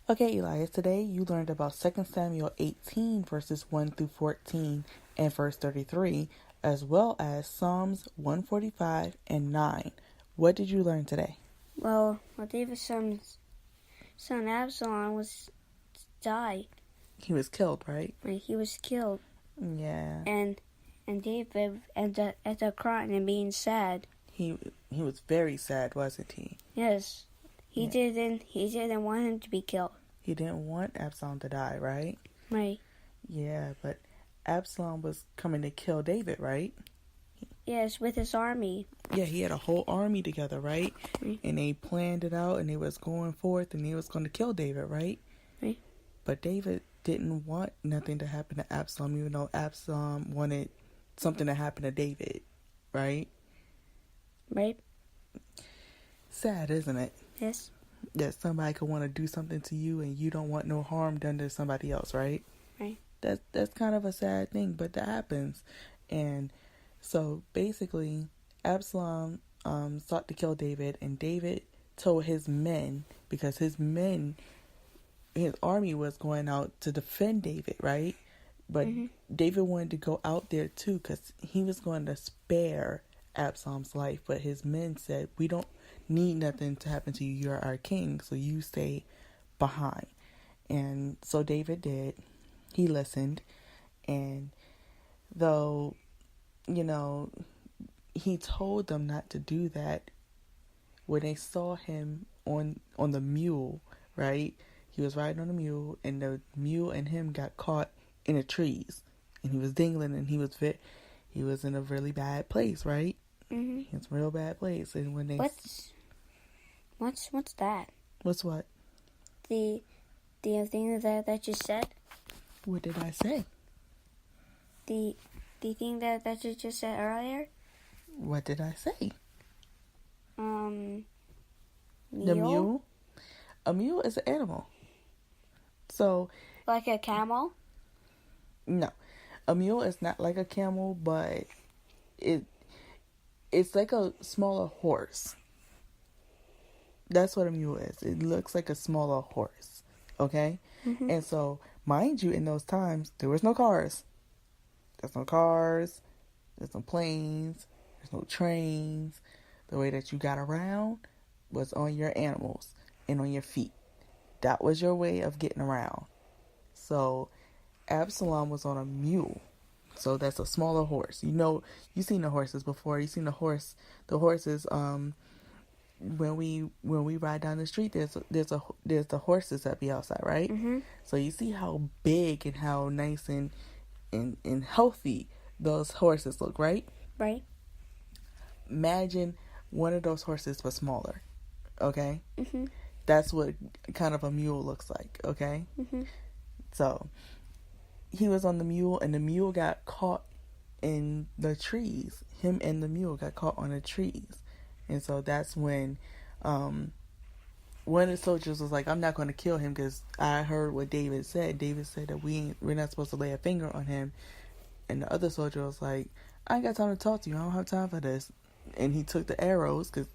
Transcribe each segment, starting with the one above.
Okay, Elias, today you learned about 2 Samuel 18, verses 1 through 14 and verse 33, as well as Psalms 145 and 9. What did you learn today? Well, David's son Absalom died. He was killed, right? He was killed. Yeah. And David ended up crying and being sad. He was very sad, wasn't he? Yes. He didn't want him to be killed. He didn't want Absalom to die, right? Right. Yeah, but Absalom was coming to kill David, right? Yes, with his army. Yeah, he had a whole army together, right? Right. And they planned it out, and they was going forth, and they was going to kill David, right? Right. But David didn't want nothing to happen to Absalom, even though Absalom wanted something to happen to David, right? Right. Sad, isn't it? Yes. That somebody could want to do something to you, and you don't want no harm done to somebody else, right? Right. That's kind of a sad thing, but that happens. And so basically, Absalom sought to kill David, and David told his men, because his army was going out to defend David, right? But David wanted to go out there too, because he was going to spare Absalom's life. But his men said, we don't need nothing to happen to you. You're our king, so you stay behind. And so David did. He listened. And though, he told them not to do that, when they saw him on the mule, right? He was riding on a mule, and the mule and him got caught in the trees, and he was dingling, and he was in a really bad place, right? Mm-hmm. It's a real bad place. And when they what's that? What's what? The thing that you said. What did I say? The thing that you just said earlier. What did I say? Mule? The mule. A mule is an animal. So. Like a camel? No, a mule is not like a camel, but it's like a smaller horse. That's what a mule is. It looks like a smaller horse. Okay? Mm-hmm. And so, mind you, in those times, there was no cars. There's no cars. There's no planes. There's no trains. The way that you got around was on your animals and on your feet. That was your way of getting around. So, Absalom was on a mule. So that's a smaller horse. You've seen the horses before. You've seen the horses, when we ride down the street, there's the horses that be outside, right? Mm-hmm. So you see how big and how nice and healthy those horses look, right? Right. Imagine one of those horses was smaller, okay? Mm-hmm. That's what kind of a mule looks like, okay? Mm-hmm. So he was on the mule, and the mule got caught in the trees. Him and the mule got caught on the trees. And so that's when one of the soldiers was like, I'm not going to kill him, because I heard what David said. David said that we're not supposed to lay a finger on him. And the other soldier was like, I ain't got time to talk to you. I don't have time for this. And he took the arrows, because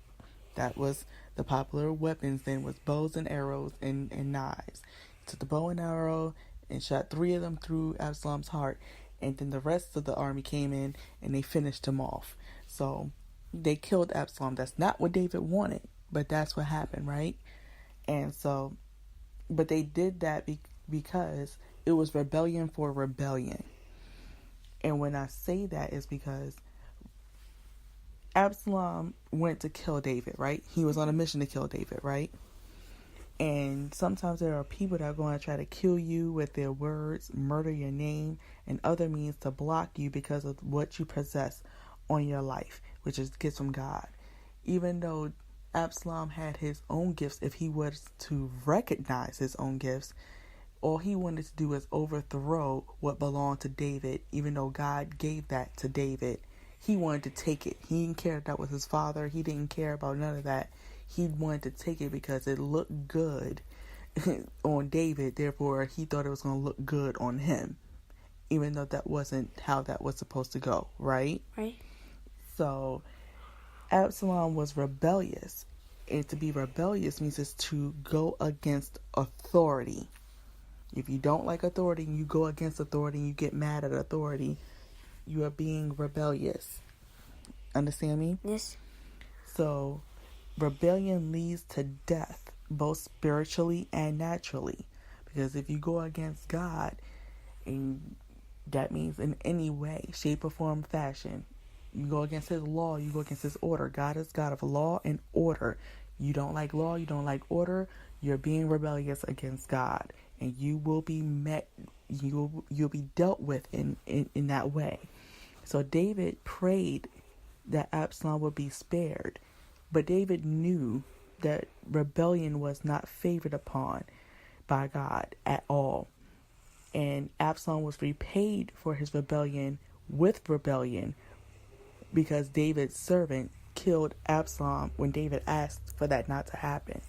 that was the popular weapons then, was bows and arrows and knives. He took the bow and arrow and shot 3 of them through Absalom's heart. And then the rest of the army came in and they finished him off. So they killed Absalom. That's not what David wanted, but that's what happened, right? And so, but they did that because it was rebellion for rebellion. And when I say that is because Absalom went to kill David, right? He was on a mission to kill David, right? And sometimes there are people that are going to try to kill you with their words, murder your name, and other means to block you because of what you possess on your life, which is gifts from God. Even though Absalom had his own gifts, if he was to recognize his own gifts, all he wanted to do was overthrow what belonged to David, even though God gave that to David. He wanted to take it. He didn't care if that was his father. He didn't care about none of that. He wanted to take it because it looked good on David. Therefore, he thought it was going to look good on him, even though that wasn't how that was supposed to go, right? Right. So, Absalom was rebellious. And to be rebellious means is to go against authority. If you don't like authority and you go against authority and you get mad at authority, you are being rebellious. Understand me? Yes. So, rebellion leads to death, both spiritually and naturally. Because if you go against God, and that means in any way, shape, or form, fashion, you go against His law, you go against His order. God is God of law and order. You don't like law, you don't like order, you're being rebellious against God. And you will be met, you'll be dealt with in that way. So David prayed that Absalom would be spared. But David knew that rebellion was not favored upon by God at all. And Absalom was repaid for his rebellion with rebellion because David's servant killed Absalom when David asked for that not to happen.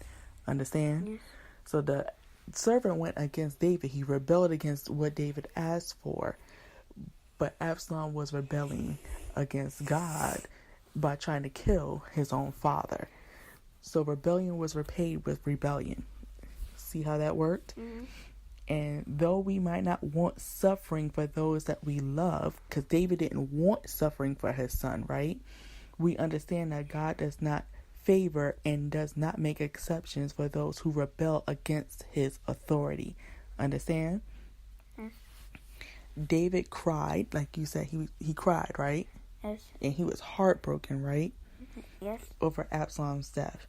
Understand? Yes. So the servant went against David. He rebelled against what David asked for. But Absalom was rebelling against God by trying to kill his own father. So rebellion was repaid with rebellion. See how that worked? Mm-hmm. And though we might not want suffering for those that we love, because David didn't want suffering for his son, right? We understand that God does not favor and does not make exceptions for those who rebel against His authority. Understand? Yes. David cried, like you said, he cried, right? Yes. And he was heartbroken, right? Yes. Over Absalom's death.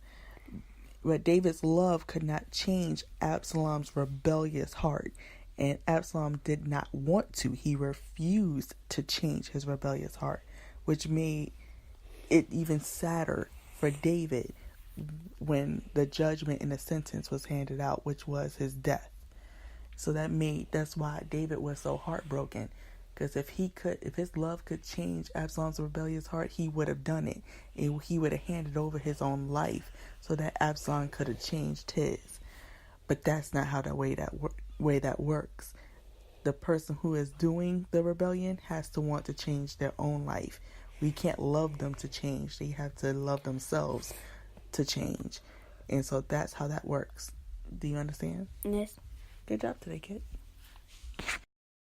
But David's love could not change Absalom's rebellious heart. And Absalom did not want to. He refused to change his rebellious heart, which made it even sadder for David when the judgment and the sentence was handed out, which was his death. So that's why David was so heartbroken. Because if his love could change Absalom's rebellious heart, he would have done it. And he would have handed over his own life so that Absalom could have changed his. But that's not how the way that works. The person who is doing the rebellion has to want to change their own life. We can't love them to change. They have to love themselves to change. And so that's how that works. Do you understand? Yes. Good job today, kid.